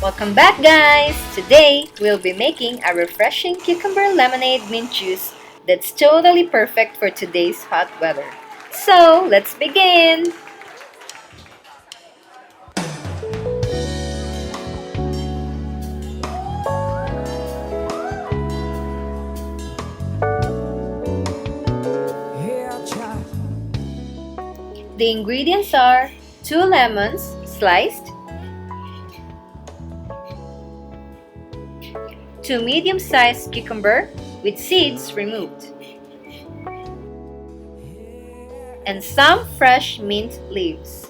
Welcome back, guys! Today, we'll be making a refreshing cucumber lemonade mint juice that's totally perfect for today's hot weather. So, let's begin! The ingredients are 2 lemons sliced, 2 medium-sized cucumber with seeds removed, and some fresh mint leaves.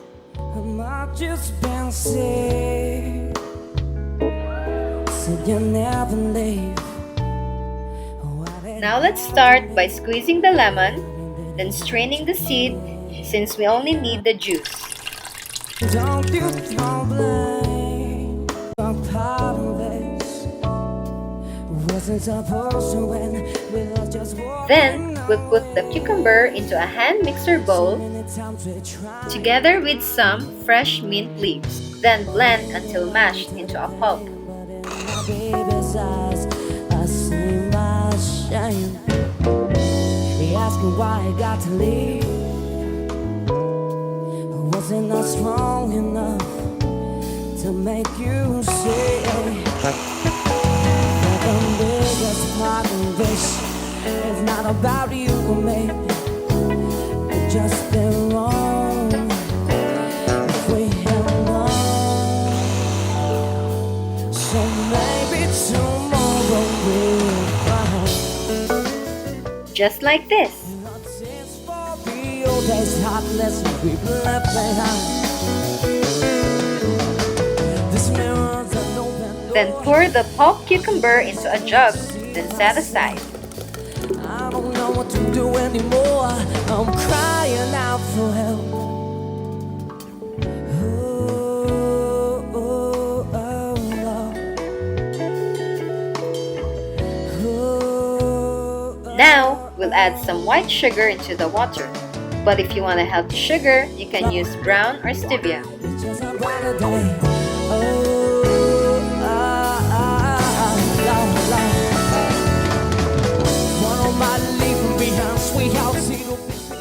Now let's start by squeezing the lemon, then straining the seed since we only need the juice. Then, we'll put the cucumber into a hand mixer bowl together with some fresh mint leaves. Then blend until mashed into a pulp. Asking why I got to leave. Wasn't not strong enough to make you say that the biggest part of this is not about you or me. It's just been wrong if we had known. So maybe tomorrow we'll find. Just like this. Then pour the pulp cucumber into a jug, then set aside. I don't know what to do anymore. I'm crying out for help. Now, we'll add some white sugar into the water. But if you want a healthy sugar, you can use brown or stevia.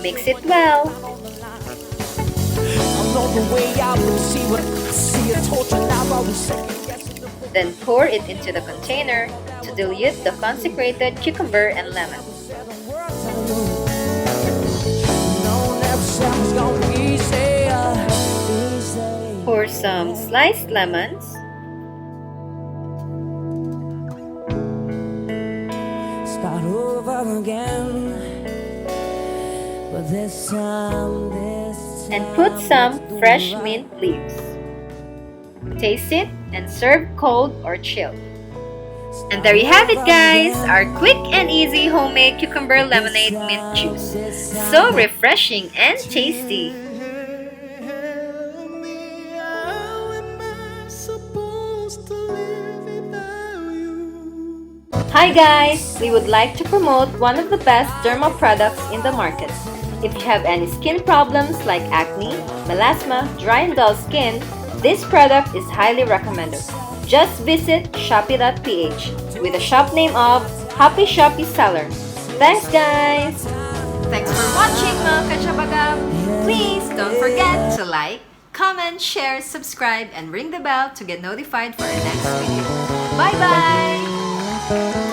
Mix it well. Then pour it into the container to dilute the consecrated cucumber and lemon. Pour some sliced lemons, start over again, but this time, and put some fresh mint leaves. Taste it and serve cold or chilled. And there you have it, guys, our quick and easy homemade cucumber lemonade mint juice. So refreshing and tasty. Hi guys! We would like to promote one of the best derma products in the market. If you have any skin problems like acne, melasma, dry and dull skin, this product is highly recommended. Just visit shopee.ph with the shop name of Happy Shopee Seller. Thanks guys! Thanks for watching mga katsabagam! Please don't forget to like, comment, share, subscribe, and ring the bell to get notified for our next video. Bye-bye!